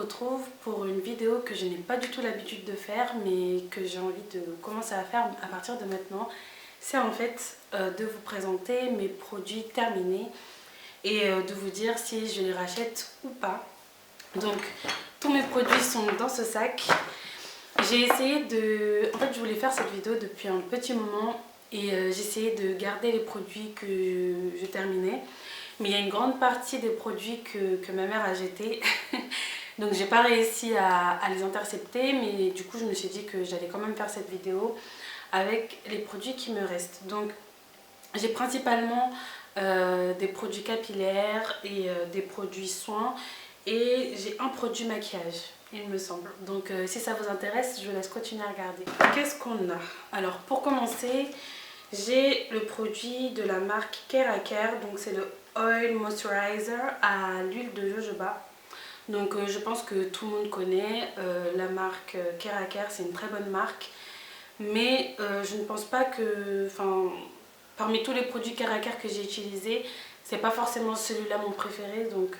retrouve pour une vidéo que je n'ai pas du tout l'habitude de faire, mais que j'ai envie de commencer à faire à partir de maintenant. C'est en fait de vous présenter mes produits terminés et de vous dire si je les rachète ou pas. Donc tous mes produits sont dans ce sac. J'ai essayé de... En fait, je voulais faire cette vidéo depuis un petit moment et j'essayais de garder les produits que je terminais. Mais il y a une grande partie des produits que ma mère a jetés. Donc j'ai pas réussi à les intercepter, mais du coup je me suis dit que j'allais quand même faire cette vidéo avec les produits qui me restent. Donc j'ai principalement des produits capillaires et des produits soins et j'ai un produit maquillage, il me semble. Donc si ça vous intéresse, je vous laisse continuer à regarder. Qu'est-ce qu'on a? Alors pour commencer, j'ai le produit de la marque Care, donc c'est le Oil Moisturizer à l'huile de jojoba. Donc je pense que tout le monde connaît la marque Care, c'est une très bonne marque. Mais je ne pense pas que, parmi tous les produits Care que j'ai utilisés, c'est pas forcément celui-là mon préféré. Donc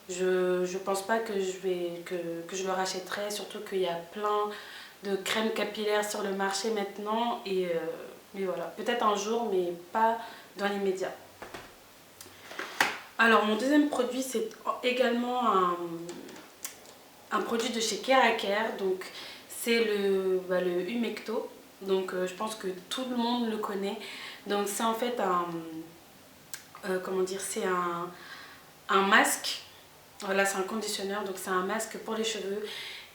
je pense pas que je le rachèterai, surtout qu'il y a plein de crèmes capillaires sur le marché maintenant. Mais voilà, peut-être un jour, mais pas dans l'immédiat. Alors mon deuxième produit, c'est également un produit de chez Care, donc c'est le Humecto. Donc je pense que tout le monde le connaît. Donc c'est en fait comment dire, c'est un masque. Voilà, c'est un conditionneur, donc c'est un masque pour les cheveux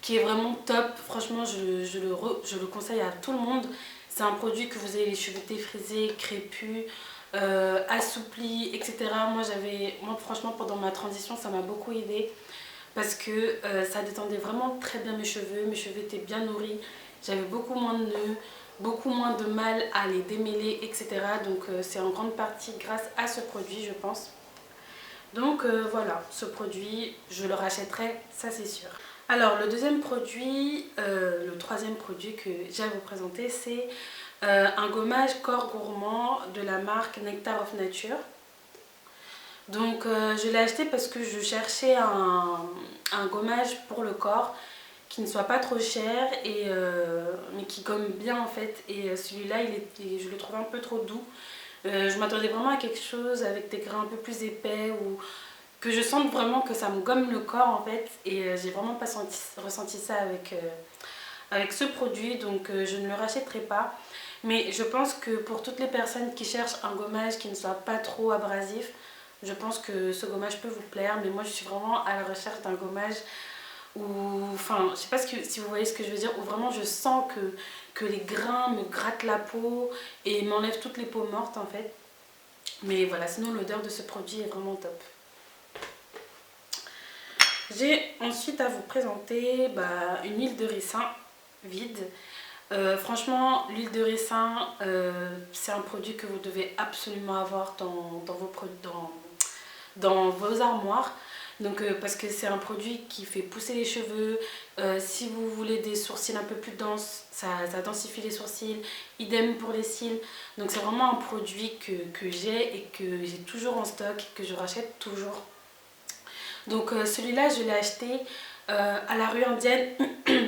qui est vraiment top. Franchement, je le conseille à tout le monde. C'est un produit que vous avez les cheveux défrisés, crépus, assouplis, etc. Moi franchement, pendant ma transition, ça m'a beaucoup aidé parce que ça détendait vraiment très bien mes cheveux étaient bien nourris, j'avais beaucoup moins de nœuds, beaucoup moins de mal à les démêler, etc. Donc c'est en grande partie grâce à ce produit, je pense. Donc voilà, ce produit, je le rachèterai, ça c'est sûr. Alors le deuxième produit, le troisième produit que j'ai à vous présenter, c'est un gommage corps gourmand de la marque Nectar of Nature. Donc je l'ai acheté parce que je cherchais un gommage pour le corps qui ne soit pas trop cher mais qui gomme bien en fait. Et celui-là, je le trouve un peu trop doux. Je m'attendais vraiment à quelque chose avec des grains un peu plus épais ou que je sente vraiment que ça me gomme le corps en fait. Et j'ai vraiment pas ressenti ça avec ce produit, donc je ne le rachèterai pas. Mais je pense que pour toutes les personnes qui cherchent un gommage qui ne soit pas trop abrasif, je pense que ce gommage peut vous plaire. Mais moi je suis vraiment à la recherche d'un gommage où, je sais pas si vous voyez ce que je veux dire, où vraiment je sens que les grains me grattent la peau et m'enlèvent toutes les peaux mortes en fait. Mais voilà, sinon l'odeur de ce produit est vraiment top. J'ai ensuite à vous présenter une huile de ricin vide. Franchement, l'huile de ricin, c'est un produit que vous devez absolument avoir dans vos armoires. Donc, parce que c'est un produit qui fait pousser les cheveux. Si vous voulez des sourcils un peu plus denses, ça densifie les sourcils. Idem pour les cils. Donc c'est vraiment un produit que j'ai et que j'ai toujours en stock, que je rachète toujours. Donc celui-là, je l'ai acheté à la rue indienne.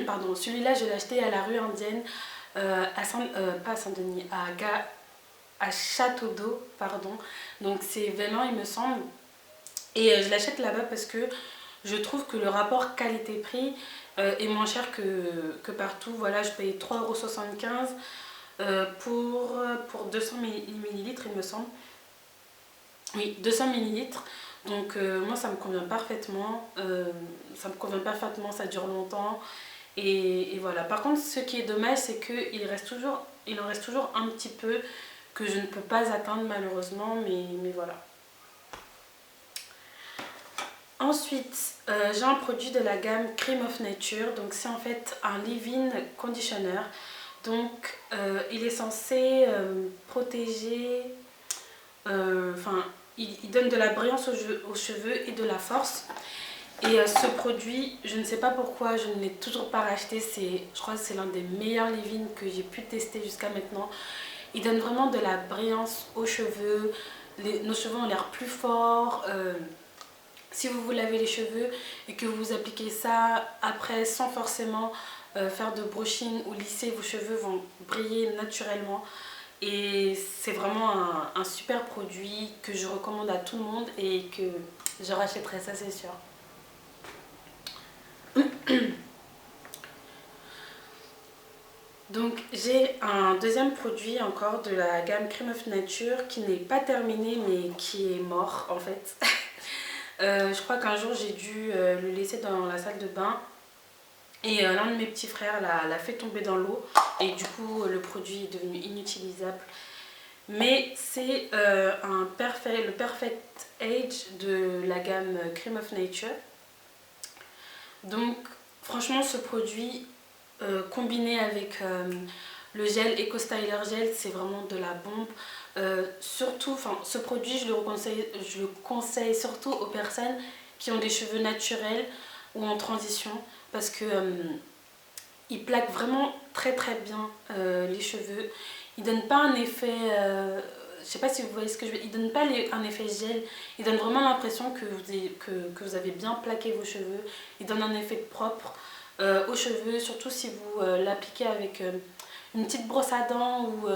Pardon, celui-là, je l'ai acheté à la rue indienne, pas à Saint-Denis, à Château d'Eau, pardon. Donc c'est Vélan, il me semble. Et je l'achète là-bas parce que je trouve que le rapport qualité-prix est moins cher que partout. Voilà, je paye 3,75 € pour 200 ml, il me semble. Oui, 200 ml. Donc moi ça me convient parfaitement, ça dure longtemps et voilà. Par contre, ce qui est dommage, c'est qu'il en reste toujours un petit peu que je ne peux pas atteindre malheureusement, mais voilà. Ensuite, j'ai un produit de la gamme Cream of Nature, donc c'est en fait un leave-in conditioner. Donc il est censé protéger, il donne de la brillance aux cheveux et de la force. Et ce produit, je ne sais pas pourquoi je ne l'ai toujours pas racheté. Je crois que c'est l'un des meilleurs leave-in que j'ai pu tester jusqu'à maintenant. Il donne vraiment de la brillance aux cheveux. Nos cheveux ont l'air plus forts. Si vous vous lavez les cheveux et que vous appliquez ça après sans forcément faire de brushing ou lisser, vos cheveux vont briller naturellement. Et c'est vraiment un super produit que je recommande à tout le monde et que je rachèterai, ça c'est sûr. Donc j'ai un deuxième produit encore de la gamme Cream of Nature qui n'est pas terminé mais qui est mort en fait. Je crois qu'un jour j'ai dû le laisser dans la salle de bain et l'un de mes petits frères l'a fait tomber dans l'eau et du coup le produit est devenu inutilisable. Mais c'est le Perfect Age de la gamme Cream of Nature. Donc franchement ce produit combiné avec le gel Eco Styler Gel, c'est vraiment de la bombe. Surtout, ce produit je le conseille surtout aux personnes qui ont des cheveux naturels ou en transition parce que il plaque vraiment très très bien les cheveux. Il donne pas un effet, je sais pas si vous voyez ce que je veux dire, il donne pas un effet gel, il donne vraiment l'impression que vous avez bien plaqué vos cheveux. Il donne un effet propre aux cheveux, surtout si vous l'appliquez avec une petite brosse à dents ou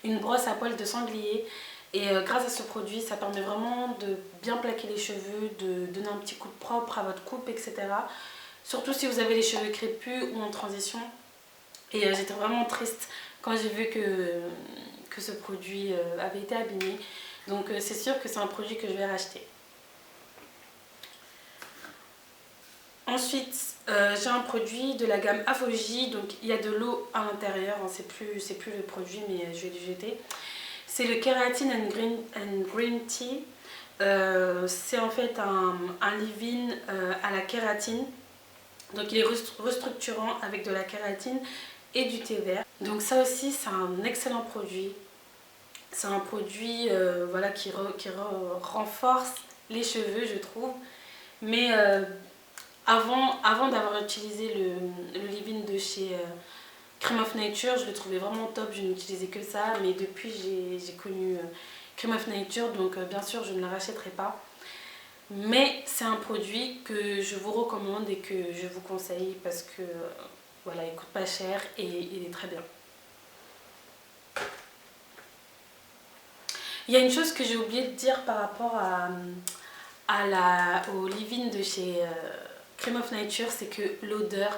une brosse à poils de sanglier. Et grâce à ce produit, ça permet vraiment de bien plaquer les cheveux, de donner un petit coup de propre à votre coupe, etc. Surtout si vous avez les cheveux crépus ou en transition. Et j'étais vraiment triste quand j'ai vu que ce produit avait été abîmé. Donc c'est sûr que c'est un produit que je vais racheter. Ensuite, j'ai un produit de la gamme Avogie. Donc il y a de l'eau à l'intérieur. Hein, c'est plus le produit, mais je vais le jeter. C'est le Keratin and Green Tea. C'est en fait un leave-in à la kératine. Donc il est restructurant avec de la kératine et du thé vert. Donc ça aussi c'est un excellent produit. C'est un produit voilà, qui renforce les cheveux je trouve. Mais avant d'avoir utilisé le leave-in de chez Cream of Nature, je le trouvais vraiment top, je n'utilisais que ça. Mais depuis j'ai connu Cream of Nature, donc bien sûr je ne le rachèterai pas. Mais c'est un produit que je vous recommande et que je vous conseille parce que voilà, il coûte pas cher et il est très bien. Il y a une chose que j'ai oublié de dire par rapport au leave-in de chez Cream of Nature, c'est que l'odeur,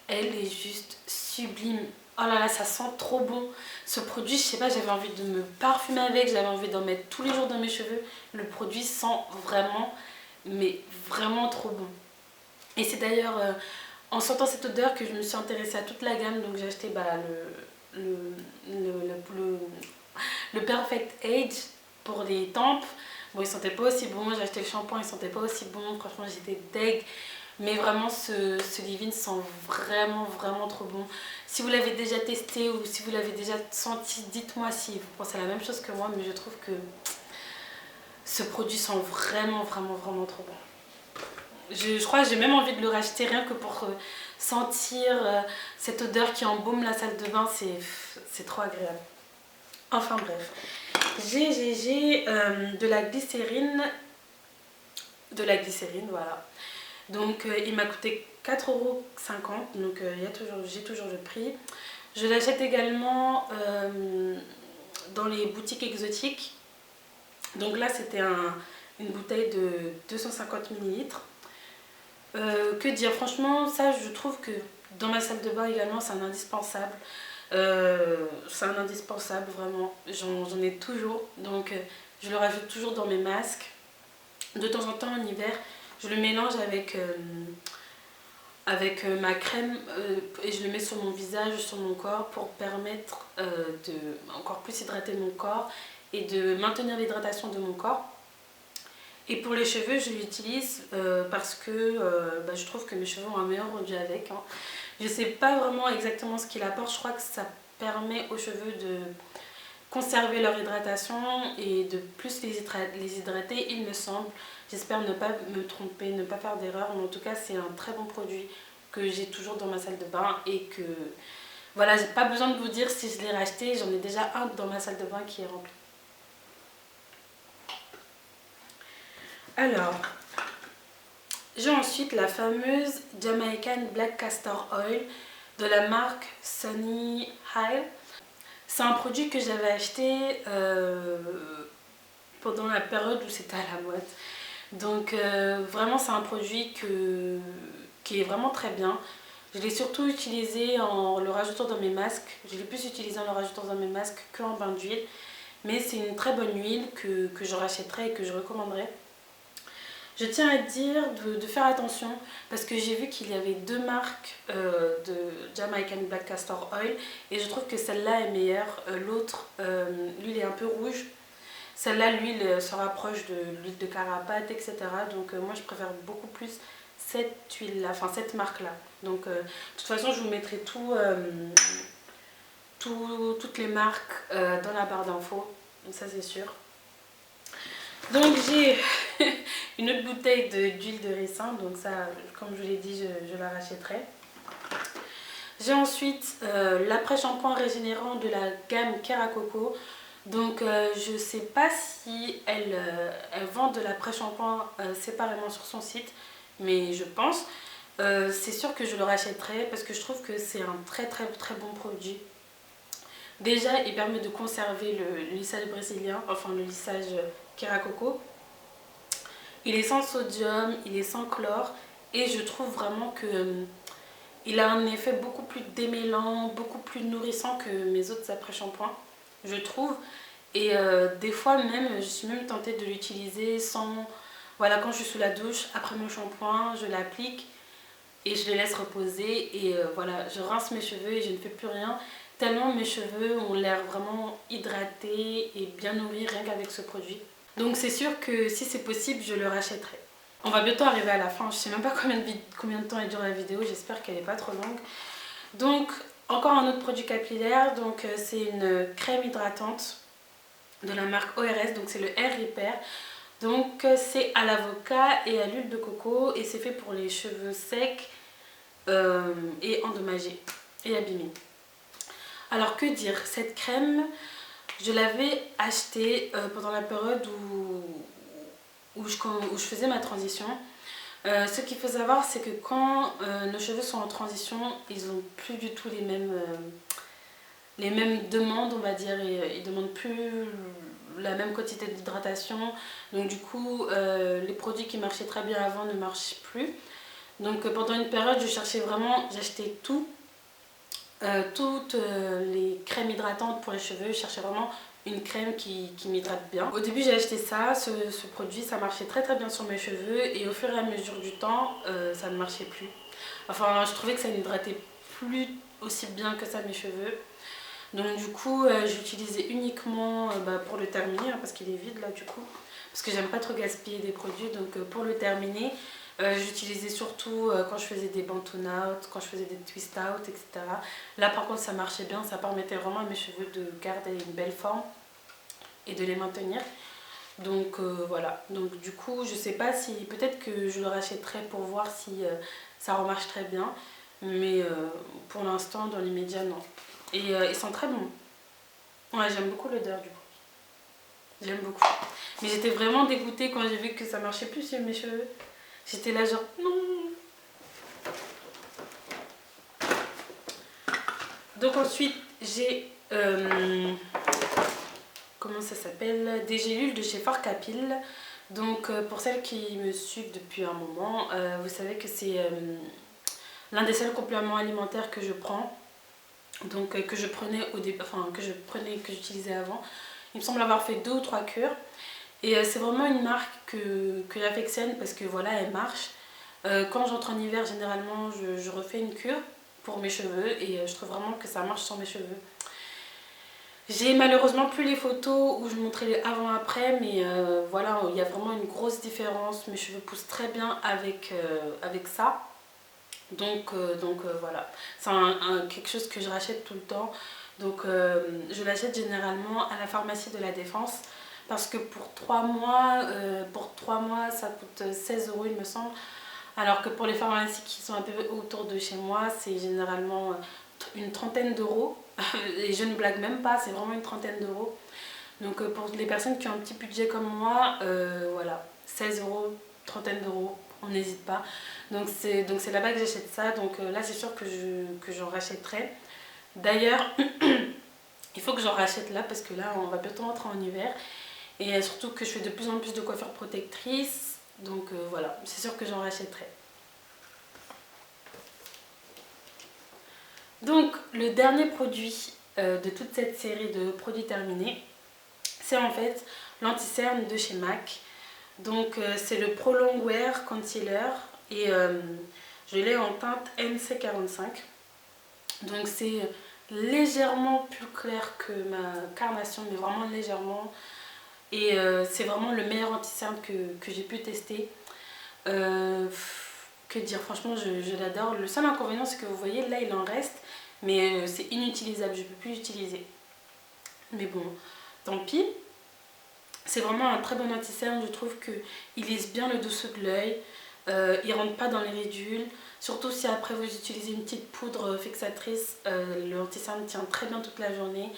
elle est juste sublime. Oh là là, ça sent trop bon. Ce produit, je sais pas, j'avais envie de me parfumer avec, j'avais envie d'en mettre tous les jours dans mes cheveux. Le produit sent vraiment, mais vraiment trop bon. Et c'est d'ailleurs en sentant cette odeur que je me suis intéressée à toute la gamme. Donc j'ai acheté le Perfect Age pour les tempes. Bon, il sentait pas aussi bon. J'ai acheté le shampoing, il sentait pas aussi bon. Franchement, j'étais deg. Mais vraiment, ce leave-in sent vraiment, vraiment trop bon. Si vous l'avez déjà testé ou si vous l'avez déjà senti, dites-moi si vous pensez à la même chose que moi. Mais je trouve que ce produit sent vraiment, vraiment, vraiment trop bon. Je crois que j'ai même envie de le racheter rien que pour sentir cette odeur qui embaume la salle de bain. C'est trop agréable. Enfin bref. J'ai de la glycérine. Voilà. Donc il m'a coûté 4,50 €. Donc j'ai toujours le prix. Je l'achète également dans les boutiques exotiques. Donc là c'était une bouteille de 250 ml. Que dire, franchement ça je trouve que dans ma salle de bain également c'est un indispensable. C'est un indispensable vraiment, j'en ai toujours, donc je le rajoute toujours dans mes masques. De temps en temps en hiver je le mélange avec ma crème et je le mets sur mon visage, sur mon corps pour permettre de encore plus hydrater mon corps et de maintenir l'hydratation de mon corps. Et pour les cheveux, je l'utilise parce que je trouve que mes cheveux ont un meilleur rendu avec. Hein. Je ne sais pas vraiment exactement ce qu'il apporte. Je crois que ça permet aux cheveux de conserver leur hydratation et de plus les hydrater, il me semble. J'espère ne pas me tromper, ne pas faire d'erreur. Mais en tout cas, c'est un très bon produit que j'ai toujours dans ma salle de bain. Et que, voilà, j'ai pas besoin de vous dire si je l'ai racheté. J'en ai déjà un dans ma salle de bain qui est rempli. Alors, j'ai ensuite la fameuse Jamaican Black Castor Oil de la marque Sunny Isle. C'est un produit que j'avais acheté pendant la période où c'était à la mode. Donc vraiment c'est un produit qui est vraiment très bien. Je l'ai surtout utilisé en le rajoutant dans mes masques. Je l'ai plus utilisé en le rajoutant dans mes masques qu'en bain d'huile. Mais c'est une très bonne huile que je rachèterai et que je recommanderais. Je tiens à dire de faire attention parce que j'ai vu qu'il y avait deux marques de Jamaican Black Castor Oil et je trouve que celle-là est meilleure. L'autre, l'huile est un peu rouge. Celle-là, l'huile se rapproche de l'huile de carapate, etc. Donc moi, je préfère beaucoup plus cette huile-là, enfin cette marque-là. Donc de toute façon, je vous mettrai toutes les marques dans la barre d'infos. Donc ça, c'est sûr. Donc j'ai une autre bouteille d'huile de ricin. Donc ça, comme je vous l'ai dit, je la rachèterai. J'ai ensuite l'après-shampoing régénérant de la gamme Keracoco. Donc je ne sais pas si elle vend de l'après-shampoing séparément sur son site, mais je pense. C'est sûr que je le rachèterai parce que je trouve que c'est un très bon produit. Déjà, il permet de conserver le lissage brésilien, enfin le lissage Keracoco. Il est sans sodium, il est sans chlore et je trouve vraiment que il a un effet beaucoup plus démêlant, beaucoup plus nourrissant que mes autres après-shampoings, je trouve. Et des fois même, je suis même tentée de l'utiliser sans... Voilà, quand je suis sous la douche, après mon shampoing, je l'applique et je le laisse reposer. Et voilà, je rince mes cheveux et je ne fais plus rien. Tellement mes cheveux ont l'air vraiment hydratés et bien nourris rien qu'avec ce produit. Donc c'est sûr que si c'est possible, je le rachèterai. On va bientôt arriver à la fin. Je ne sais même pas combien de temps elle dure la vidéo. J'espère qu'elle n'est pas trop longue. Donc, encore un autre produit capillaire. Donc, c'est une crème hydratante de la marque ORS. Donc, c'est le Hair Repair. Donc, c'est à l'avocat et à l'huile de coco. Et c'est fait pour les cheveux secs et endommagés et abîmés. Alors, que dire? Cette crème, je l'avais achetée pendant la période où je faisais ma transition. Ce qu'il faut savoir, c'est que quand nos cheveux sont en transition, ils n'ont plus du tout les mêmes demandes, on va dire, et ils ne demandent plus la même quantité d'hydratation. Donc du coup, les produits qui marchaient très bien avant ne marchent plus. Donc pendant une période, je cherchais vraiment, j'achetais toutes les crèmes hydratantes pour les cheveux. Je cherchais vraiment une crème qui m'hydrate bien. Au début j'ai acheté ça, ce produit, ça marchait très bien sur mes cheveux et au fur et à mesure du temps, ça ne marchait plus. Enfin, je trouvais que ça n'hydratait plus aussi bien que ça mes cheveux. Donc du coup, j'utilisais uniquement pour le terminer, hein, parce qu'il est vide là du coup. Parce que j'aime pas trop gaspiller des produits, donc pour le terminer, j'utilisais surtout quand je faisais des banton out, quand je faisais des twist out, etc. Là par contre ça marchait bien, ça permettait vraiment à mes cheveux de garder une belle forme et de les maintenir. Donc voilà, donc du coup je sais pas si, peut-être que je le rachèterai pour voir si ça remarche très bien. Mais pour l'instant dans l'immédiat non. Et ils sont très bons. Ouais, j'aime beaucoup l'odeur du coup. J'aime beaucoup. Mais j'étais vraiment dégoûtée quand j'ai vu que ça marchait plus sur mes cheveux. J'étais là genre non. Donc ensuite j'ai comment ça s'appelle, des gélules de chez Fort Capil. Donc pour celles qui me suivent depuis un moment, vous savez que c'est l'un des seuls compléments alimentaires que je prends. Donc que je prenais au début, enfin que j'utilisais avant. Il me semble avoir fait 2 ou 3 cures. Et c'est vraiment une marque que j'affectionne parce que voilà, elle marche. Quand j'entre en hiver, généralement, je refais une cure pour mes cheveux et je trouve vraiment que ça marche sur mes cheveux. J'ai malheureusement plus les photos où je montrais les avant-après, mais voilà, il y a vraiment une grosse différence. Mes cheveux poussent très bien avec ça. Donc voilà, c'est quelque chose que je rachète tout le temps. Donc je l'achète généralement à la pharmacie de la Défense. Parce que pour 3 mois, ça coûte 16 € il me semble. Alors que pour les pharmacies qui sont un peu autour de chez moi, c'est généralement une trentaine d'euros. Et je ne blague même pas, c'est vraiment une trentaine d'euros. Donc pour les personnes qui ont un petit budget comme moi, voilà, 16 euros, trentaine d'euros, on n'hésite pas. Donc c'est là-bas que j'achète ça, donc là c'est sûr que j'en rachèterai. D'ailleurs, il faut que j'en rachète là parce que là on va bientôt rentrer en hiver. Et surtout que je fais de plus en plus de coiffures protectrices, donc voilà, c'est sûr que j'en rachèterai. Donc le dernier produit de toute cette série de produits terminés, c'est en fait l'anti-cerne de chez MAC. Donc c'est le Pro Long Wear Concealer et je l'ai en teinte NC45. Donc c'est légèrement plus clair que ma carnation, mais vraiment légèrement. Et c'est vraiment le meilleur anti-cerne que j'ai pu tester. Que dire, franchement je l'adore. Le seul inconvénient c'est que vous voyez là il en reste, mais c'est inutilisable, je ne peux plus l'utiliser. Mais bon, tant pis. C'est vraiment un très bon anti-cerne, je trouve qu'il lisse bien le dessous de l'œil, il ne rentre pas dans les ridules. Surtout si après vous utilisez une petite poudre fixatrice, le anti-cerne tient très bien toute la journée.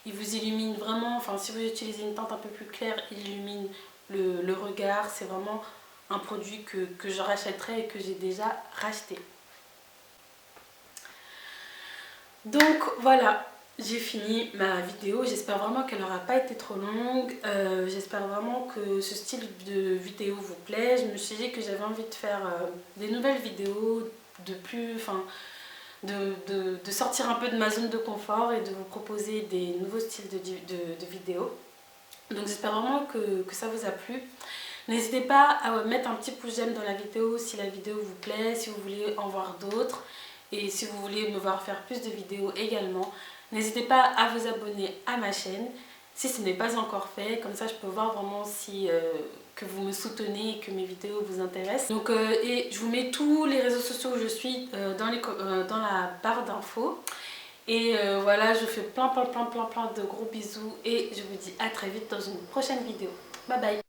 Il vous illumine vraiment, enfin si vous utilisez une teinte un peu plus claire, il illumine le regard. C'est vraiment un produit que je rachèterai et que j'ai déjà racheté. Donc voilà, j'ai fini ma vidéo. J'espère vraiment qu'elle n'aura pas été trop longue. J'espère vraiment que ce style de vidéo vous plaît. Je me suis dit que j'avais envie de faire des nouvelles vidéos, de sortir un peu de ma zone de confort et de vous proposer des nouveaux styles de vidéos. Donc j'espère vraiment que ça vous a plu. N'hésitez pas à mettre un petit pouce j'aime dans la vidéo si la vidéo vous plaît, si vous voulez en voir d'autres. Et si vous voulez me voir faire plus de vidéos également, n'hésitez pas à vous abonner à ma chaîne si ce n'est pas encore fait. Comme ça je peux voir vraiment si que vous me soutenez et que mes vidéos vous intéressent. Donc, et je vous mets tous les réseaux sociaux où je suis dans la barre d'infos. Et voilà, je vous fais plein de gros bisous et je vous dis à très vite dans une prochaine vidéo. Bye bye.